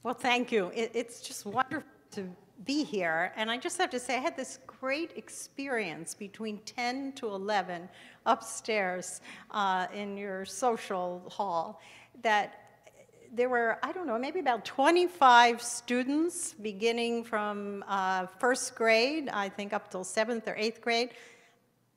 Well, thank you. It's just wonderful to be here. And I just have to say, I had this great experience between 10 to 11 upstairs in your social hall that there were, I don't know, maybe about 25 students beginning from first grade, I think up till 7th or 8th grade.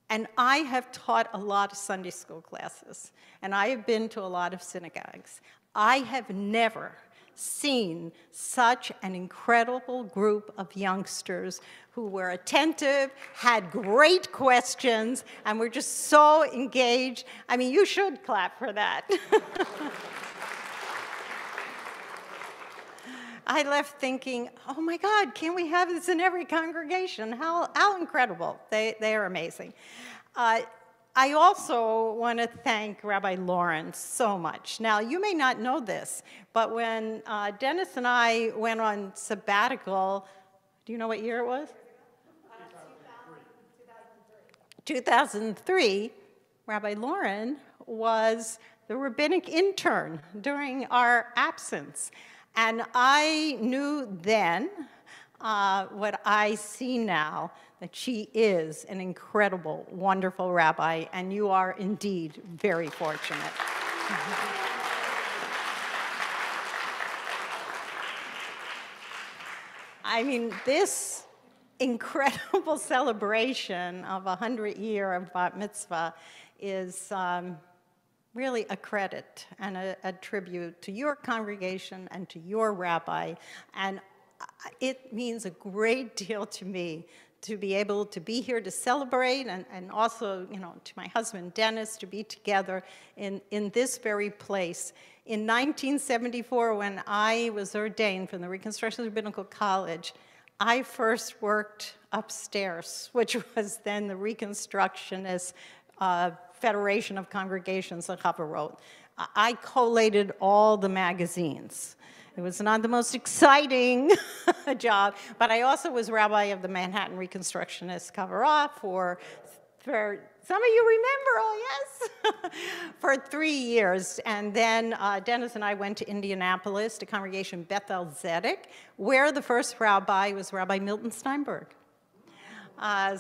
And I have taught a lot of Sunday school classes, and I have been to a lot of synagogues. I have never seen such an incredible group of youngsters who were attentive, had great questions, and were just so engaged. I mean, you should clap for that. I left thinking, oh my God, can't we have this in every congregation? How incredible. They are amazing. I also want to thank Rabbi Lawrence so much. Now, you may not know this, but when Dennis and I went on sabbatical, do you know what year it was? 2003, Rabbi Lauren was the rabbinic intern during our absence. And I knew then what I see now, that she is an incredible, wonderful rabbi, and you are indeed very fortunate. I mean, this incredible celebration of 100 years of bat mitzvah is really a credit and a tribute to your congregation and to your rabbi. And it means a great deal to me to be able to be here to celebrate, and also, you know, to my husband, Dennis, to be together in this very place. In 1974, when I was ordained from the Reconstruction Rabbinical College, I first worked upstairs, which was then the Reconstructionist Federation of Congregations, the Chava wrote. I collated all the magazines. It was not the most exciting job, but I also was rabbi of the Manhattan Reconstructionist cover-off for some of you remember, oh yes, for 3 years. And then Dennis and I went to Indianapolis to Congregation Beth El Zedek, where the first rabbi was Rabbi Milton Steinberg.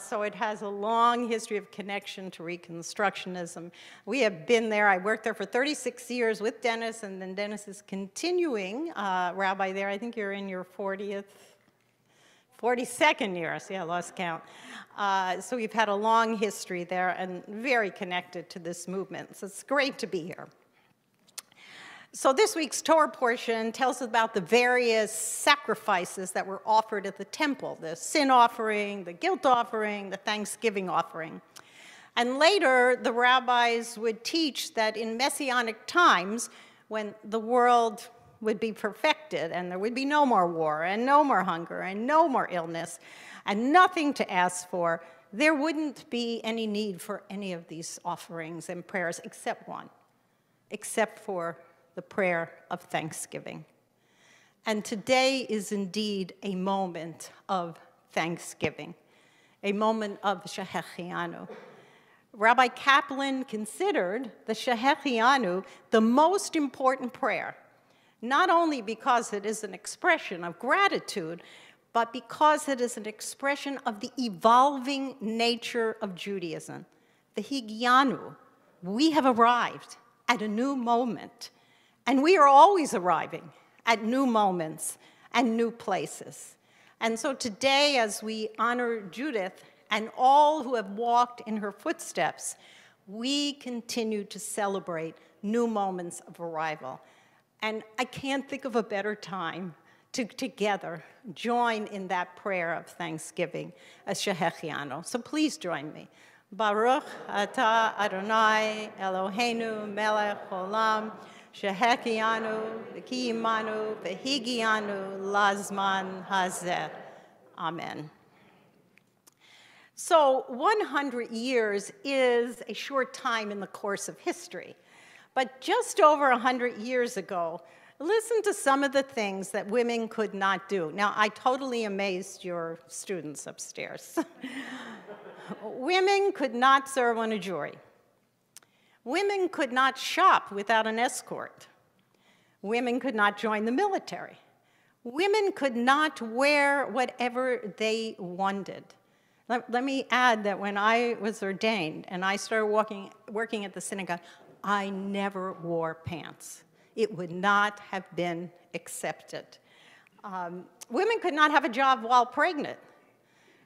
So it has a long history of connection to Reconstructionism. We have been there. I worked there for 36 years with Dennis, and then Dennis is continuing rabbi there. I think you're in your 42nd year. See, I lost count. So we've had a long history there and very connected to this movement. So it's great to be here. So this week's Torah portion tells us about the various sacrifices that were offered at the temple, the sin offering, the guilt offering, the thanksgiving offering. And later, the rabbis would teach that in messianic times, when the world would be perfected and there would be no more war and no more hunger and no more illness and nothing to ask for, there wouldn't be any need for any of these offerings and prayers except one, except for the prayer of thanksgiving. And today is indeed a moment of thanksgiving, a moment of Shehechianu. Rabbi Kaplan considered the Shehechianu the most important prayer, not only because it is an expression of gratitude, but because it is an expression of the evolving nature of Judaism. The Higianu, we have arrived at a new moment. And we are always arriving at new moments and new places. And so today, as we honor Judith and all who have walked in her footsteps, we continue to celebrate new moments of arrival. And I can't think of a better time to together join in that prayer of thanksgiving as Shehechianu. So please join me. Baruch atah Adonai Eloheinu melech olam, Shehechianu, v'kiyimanu, v'higianu, lazman hazeh. Amen. So 100 years is a short time in the course of history. But just over 100 years ago, listen to some of the things that women could not do. Now, I totally amazed your students upstairs. Women could not serve on a jury. Women could not shop without an escort. Women could not join the military. Women could not wear whatever they wanted. Let me add that when I was ordained and I started working at the synagogue, I never wore pants. It would not have been accepted. Women could not have a job while pregnant.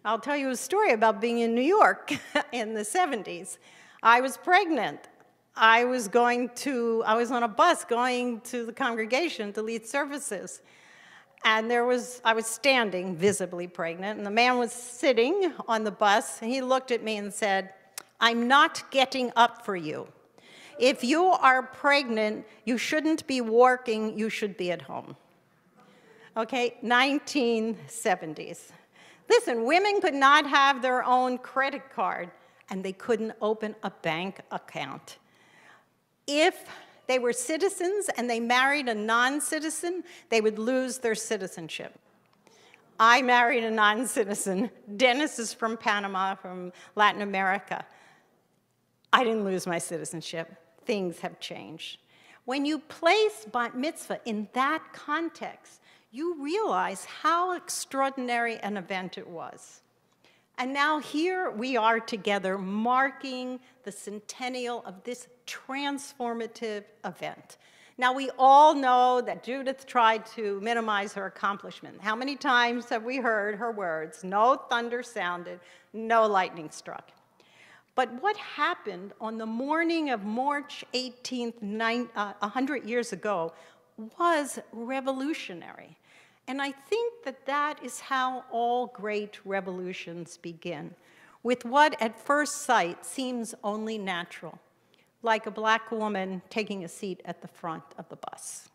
I'll tell you a story about being in New York in the 70s. I was pregnant. I was on a bus going to the congregation to lead services. And I was standing, visibly pregnant, and the man was sitting on the bus, and he looked at me and said, "I'm not getting up for you. If you are pregnant, you shouldn't be working, you should be at home." Okay, 1970s. Listen, women could not have their own credit card, and they couldn't open a bank account. If they were citizens and they married a non-citizen, they would lose their citizenship. I married a non-citizen. Dennis is from Panama, from Latin America. I didn't lose my citizenship. Things have changed. When you place bat mitzvah in that context, you realize how extraordinary an event it was. And now here we are together marking the centennial of this transformative event. Now we all know that Judith tried to minimize her accomplishment. How many times have we heard her words, "No thunder sounded, no lightning struck"? But what happened on the morning of March 18th, 100 years ago, was revolutionary. And I think that that is how all great revolutions begin, with what at first sight seems only natural, like a black woman taking a seat at the front of the bus.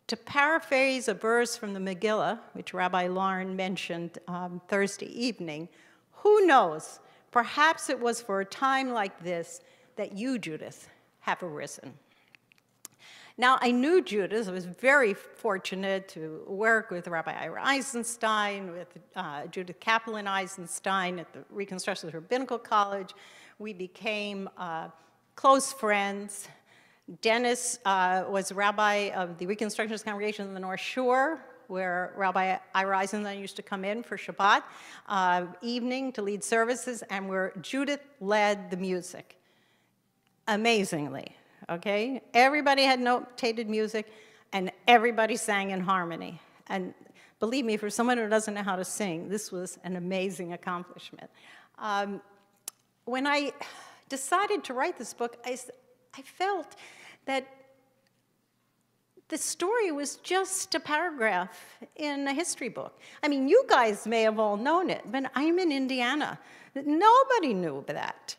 To paraphrase a verse from the Megillah, which Rabbi Lauren mentioned Thursday evening, who knows, perhaps it was for a time like this that you, Judith, have arisen. Now, I knew Judith. I was very fortunate to work with Rabbi Ira Eisenstein, with Judith Kaplan Eisenstein at the Reconstruction Rabbinical College. We became close friends. Dennis was rabbi of the Reconstructionist congregation in the North Shore, where Rabbi Ira Eisenstein used to come in for Shabbat evening to lead services, and where Judith led the music, amazingly. Okay? Everybody had notated music, and everybody sang in harmony. And believe me, for someone who doesn't know how to sing, this was an amazing accomplishment. When I decided to write this book, I felt that the story was just a paragraph in a history book. I mean, you guys may have all known it, but I'm in Indiana. Nobody knew that.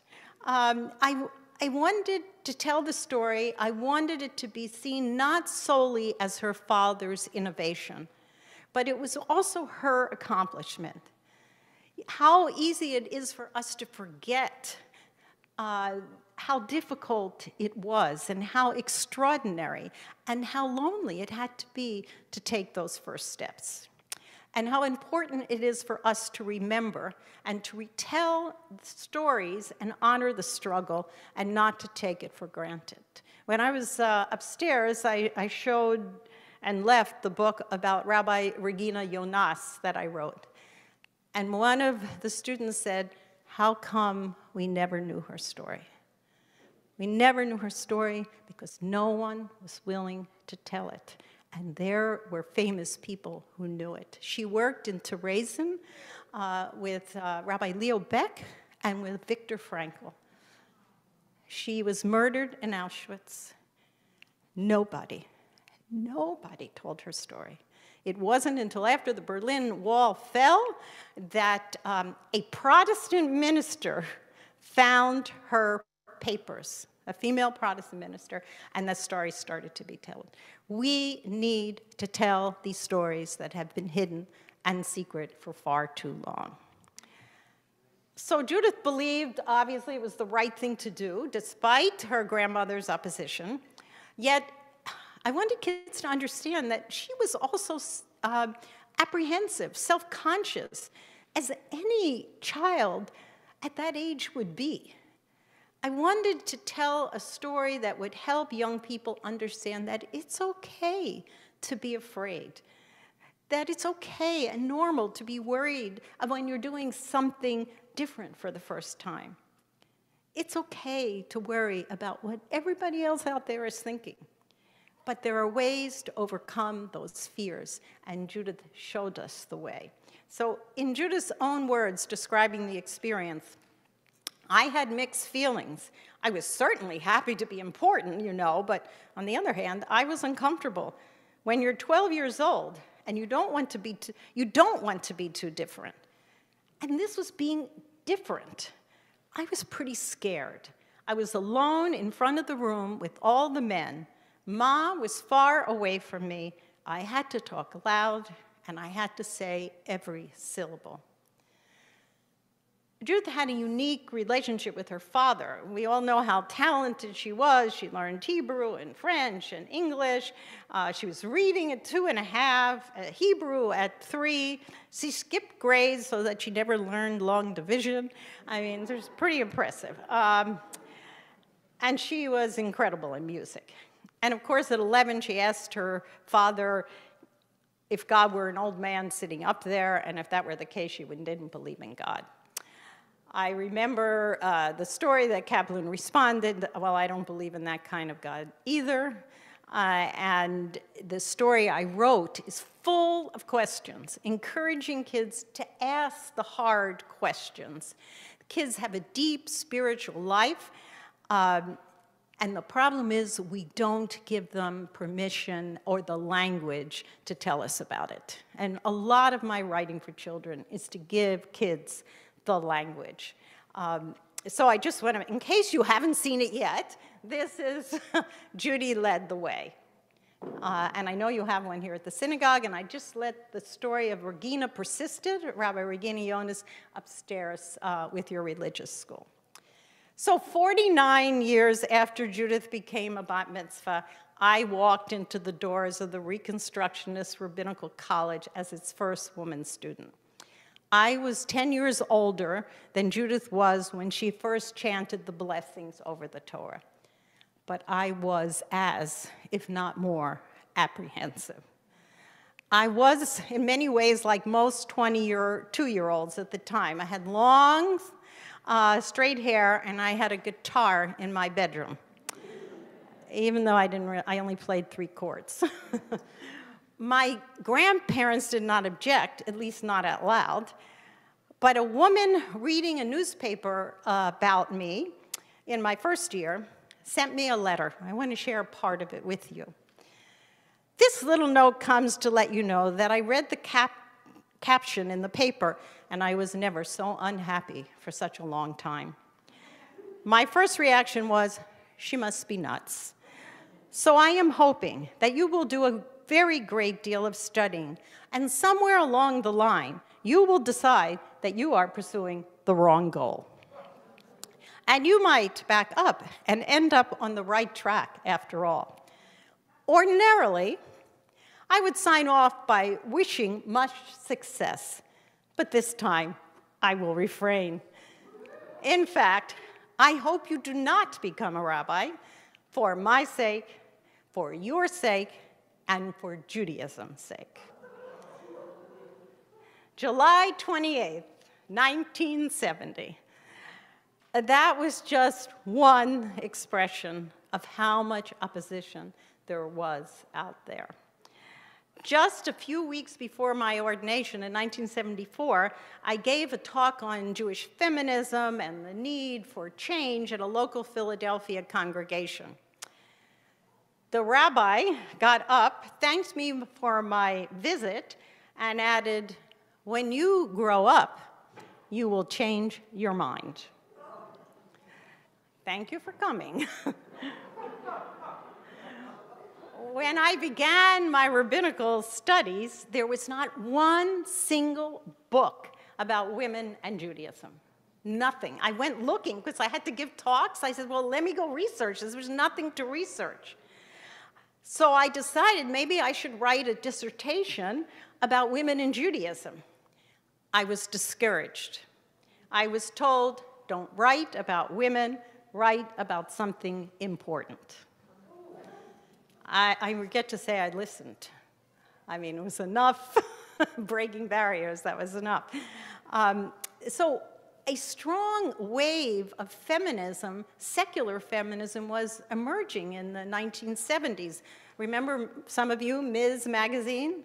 I wanted to tell the story. I wanted it to be seen not solely as her father's innovation, but it was also her accomplishment. How easy it is for us to forget how difficult it was and how extraordinary and how lonely it had to be to take those first steps. And how important it is for us to remember and to retell stories and honor the struggle and not to take it for granted. When I was upstairs, I showed and left the book about Rabbi Regina Jonas that I wrote. And one of the students said, "How come we never knew her story?" We never knew her story because no one was willing to tell it. And there were famous people who knew it. She worked in Terezin with Rabbi Leo Beck and with Viktor Frankl. She was murdered in Auschwitz. Nobody told her story. It wasn't until after the Berlin Wall fell that a Protestant minister found her papers, a female Protestant minister, and the story started to be told. We need to tell these stories that have been hidden and secret for far too long. So Judith believed, obviously, it was the right thing to do, despite her grandmother's opposition. Yet, I wanted kids to understand that she was also apprehensive, self-conscious, as any child at that age would be. I wanted to tell a story that would help young people understand that it's okay to be afraid. that it's okay and normal to be worried when you're doing something different for the first time. It's okay to worry about what everybody else out there is thinking. But there are ways to overcome those fears, and Judith showed us the way. So in Judith's own words describing the experience, I had mixed feelings. I was certainly happy to be important, you know, but on the other hand, I was uncomfortable. When you're 12 years old and you don't want to be too different. And this was being different. I was pretty scared. I was alone in front of the room with all the men. Ma was far away from me. I had to talk loud, and I had to say every syllable. Judith had a unique relationship with her father. We all know how talented she was. She learned Hebrew and French and English. She was reading at 2.5, Hebrew at 3. She skipped grades so that she never learned long division. I mean, it was pretty impressive. And she was incredible in music. And of course, at 11, she asked her father if God were an old man sitting up there, and if that were the case, she didn't believe in God. I remember the story that Kaplan responded, well, I don't believe in that kind of God either. And the story I wrote is full of questions, encouraging kids to ask the hard questions. Kids have a deep spiritual life, and the problem is we don't give them permission or the language to tell us about it. And a lot of my writing for children is to give kids the language. So I just want to, in case you haven't seen it yet, this is Judy Led the Way. And I know you have one here at the synagogue, and I just let the story of Regina Persisted, Rabbi Regina Jonas, upstairs with your religious school. So 49 years after Judith became a bat mitzvah, I walked into the doors of the Reconstructionist Rabbinical College as its first woman student. I was 10 years older than Judith was when she first chanted the blessings over the Torah. But I was as, if not more, apprehensive. I was, in many ways, like most 22-year-olds at the time. I had long, straight hair, and I had a guitar in my bedroom, even though I only played 3 chords. My grandparents did not object, at least not out loud, but a woman reading a newspaper about me in my first year sent me a letter. I want to share a part of it with you. This little note comes to let you know that I read the caption in the paper, and I was never so unhappy for such a long time. My first reaction was, she must be nuts. So I am hoping that you will do a very great deal of studying, and somewhere along the line, you will decide that you are pursuing the wrong goal. And you might back up and end up on the right track after all. Ordinarily, I would sign off by wishing much success, but this time I will refrain. In fact, I hope you do not become a rabbi for my sake, for your sake, and for Judaism's sake. July 28th, 1970. That was just one expression of how much opposition there was out there. Just a few weeks before my ordination in 1974, I gave a talk on Jewish feminism and the need for change at a local Philadelphia congregation. The rabbi got up, thanked me for my visit, and added, "When you grow up, you will change your mind." Thank you for coming. When I began my rabbinical studies, there was not one single book about women and Judaism. Nothing. I went looking because I had to give talks. I said, well, let me go research this. There's nothing to research. So I decided maybe I should write a dissertation about women in Judaism. I was discouraged. I was told, don't write about women, write about something important. I regret to say I listened. I mean, it was enough. breaking barriers, that was enough. So a strong wave of feminism, secular feminism, was emerging in the 1970s. Remember, some of you, Ms. Magazine?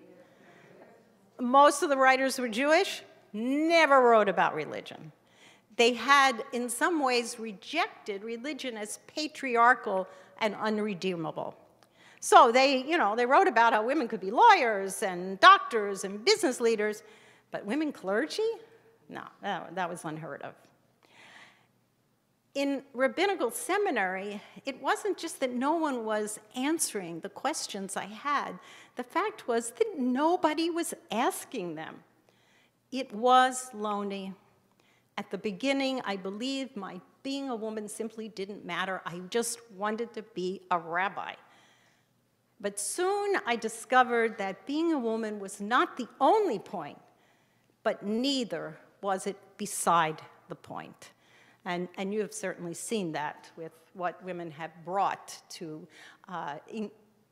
Most of the writers were Jewish, never wrote about religion. They had, in some ways, rejected religion as patriarchal and unredeemable. So they wrote about how women could be lawyers and doctors and business leaders, but women clergy? No, that was unheard of. In rabbinical seminary, it wasn't just that no one was answering the questions I had. The fact was that nobody was asking them. It was lonely. At the beginning, I believed my being a woman simply didn't matter. I just wanted to be a rabbi. But soon I discovered that being a woman was not the only point, but neither was it beside the point. And you have certainly seen that with what women have brought to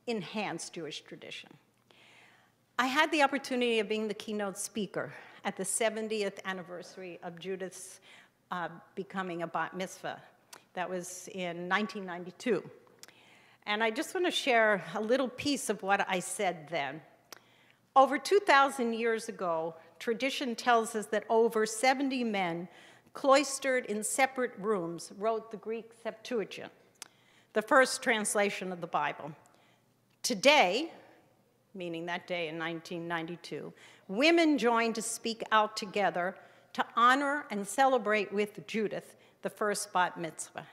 enhance Jewish tradition. I had the opportunity of being the keynote speaker at the 70th anniversary of Judith's becoming a bat mitzvah. That was in 1992. And I just want to share a little piece of what I said then. Over 2,000 years ago, tradition tells us that over 70 men cloistered in separate rooms wrote the Greek Septuagint, the first translation of the Bible. Today, meaning that day in 1992, women joined to speak out together to honor and celebrate with Judith, the first bat mitzvah.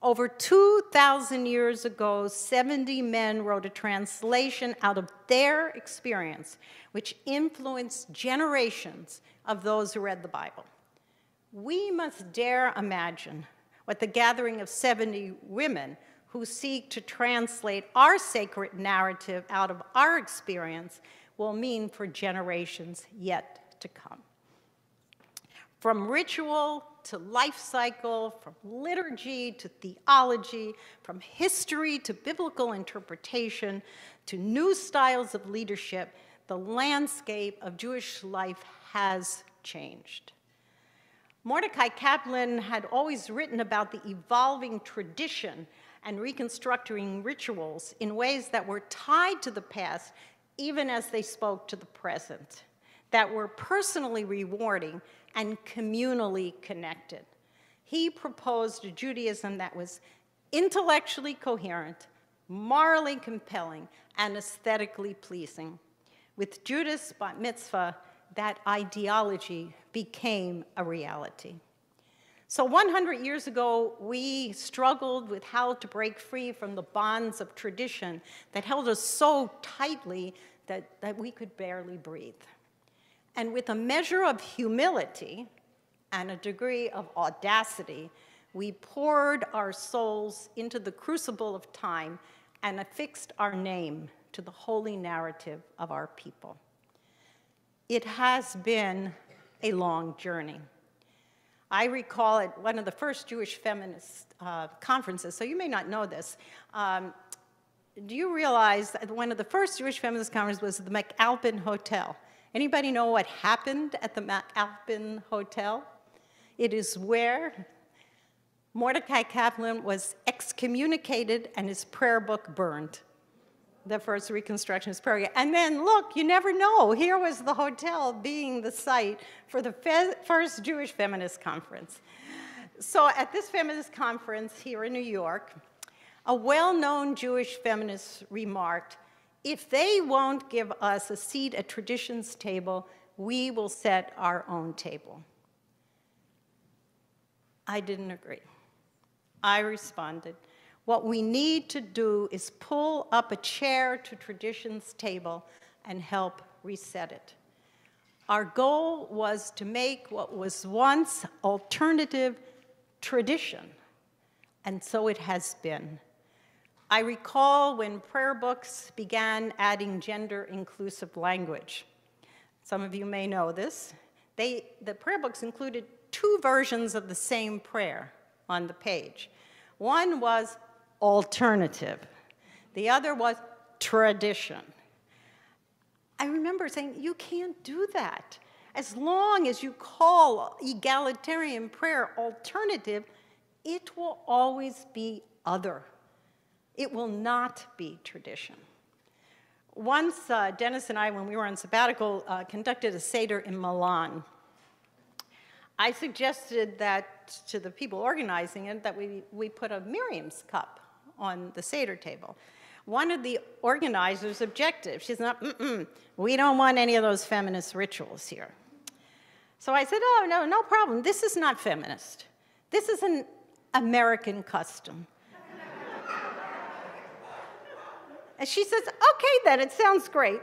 Over 2,000 years ago, 70 men wrote a translation out of their experience, which influenced generations of those who read the Bible. We must dare imagine what the gathering of 70 women who seek to translate our sacred narrative out of our experience will mean for generations yet to come. From ritual to life cycle, from liturgy to theology, from history to biblical interpretation, to new styles of leadership, the landscape of Jewish life has changed. Mordecai Kaplan had always written about the evolving tradition and reconstructing rituals in ways that were tied to the past, even as they spoke to the present, that were personally rewarding and communally connected. He proposed a Judaism that was intellectually coherent, morally compelling, and aesthetically pleasing. With Judith's bat mitzvah, that ideology became a reality. So 100 years ago, we struggled with how to break free from the bonds of tradition that held us so tightly that we could barely breathe. And with a measure of humility and a degree of audacity, we poured our souls into the crucible of time and affixed our name to the holy narrative of our people. It has been a long journey. I recall at one of the first Jewish feminist conferences, so you may not know this, do you realize that one of the first Jewish feminist conferences was the McAlpin Hotel? Anybody know what happened at the McAlpin Hotel? It is where Mordecai Kaplan was excommunicated and his prayer book burned. The first Reconstructionist prayer. And then, look, you never know. Here was the hotel being the site for the first Jewish feminist conference. So at this feminist conference here in New York, a well-known Jewish feminist remarked, "If they won't give us a seat at tradition's table, we will set our own table." I didn't agree. I responded, "What we need to do is pull up a chair to tradition's table and help reset it." Our goal was to make what was once alternative tradition, and so it has been. I recall when prayer books began adding gender-inclusive language. Some of you may know this. The prayer books included two versions of the same prayer on the page. One was alternative. The other was tradition. I remember remember saying, you can't do that. As long as you call egalitarian prayer alternative, it will always be other. It will not be tradition. Once, Dennis and I, when we were on sabbatical, conducted a Seder in Milan. I suggested that to the people organizing it that we put a Miriam's cup on the Seder table. One of the organizers objected. She said, we don't want any of those feminist rituals here. So I said, oh, no problem. This is not feminist. This is an American custom. And she says, okay, then, it sounds great.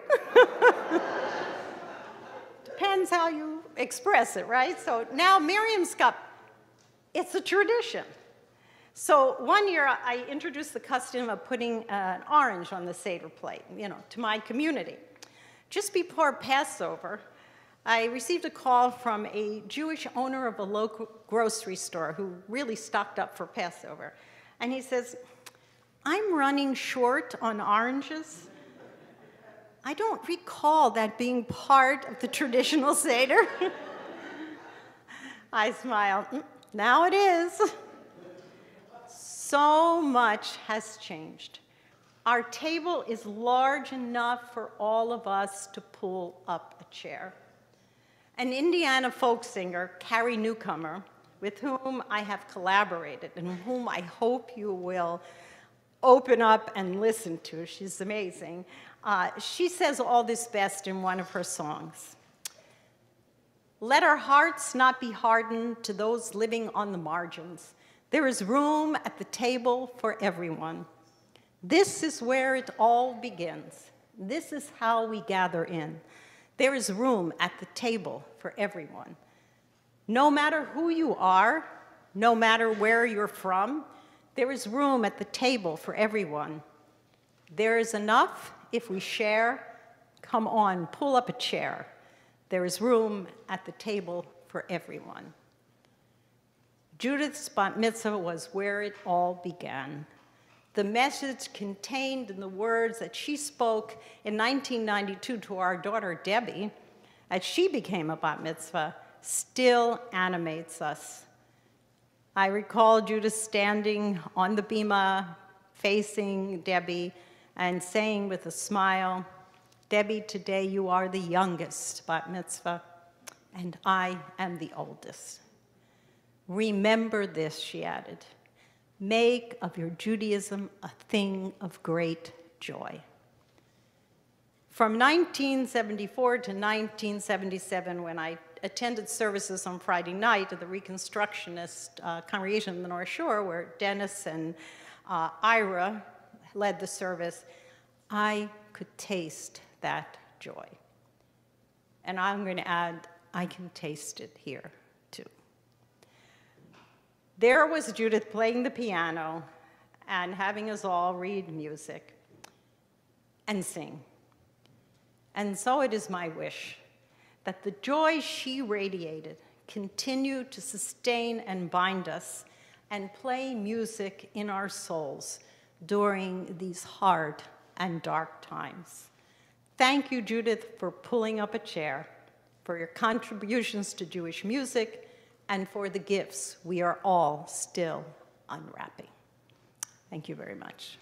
Depends how you express it, right? So now Miriam's cup, it's a tradition. So one year I introduced the custom of putting an orange on the Seder plate, to my community. Just before Passover, I received a call from a Jewish owner of a local grocery store who really stocked up for Passover. And he says, I'm running short on oranges. I don't recall that being part of the traditional Seder. I smiled. Now it is. So much has changed. Our table is large enough for all of us to pull up a chair. An Indiana folk singer, Carrie Newcomer, with whom I have collaborated and whom I hope you will open up and listen to. She's amazing. She says all this best in one of her songs. Let our hearts not be hardened to those living on the margins. There is room at the table for everyone. This is where it all begins. This is how we gather in. There is room at the table for everyone. No matter who you are, no matter where you're from, there is room at the table for everyone. There is enough if we share. Come on, pull up a chair. There is room at the table for everyone. Judith's bat mitzvah was where it all began. The message contained in the words that she spoke in 1992 to our daughter Debbie, as she became a bat mitzvah, still animates us. I recall Judith standing on the bima, facing Debbie, and saying with a smile, Debbie, today you are the youngest bat mitzvah, and I am the oldest. Remember this, she added. Make of your Judaism a thing of great joy. From 1974 to 1977, when I attended services on Friday night at the Reconstructionist congregation in the North Shore, where Dennis and Ira led the service, I could taste that joy. And I'm going to add, I can taste it here, too. There was Judith playing the piano and having us all read music and sing. And so it is my wish that the joy she radiated continue to sustain and bind us and play music in our souls during these hard and dark times. Thank you, Judith, for pulling up a chair, for your contributions to Jewish music, and for the gifts we are all still unwrapping. Thank you very much.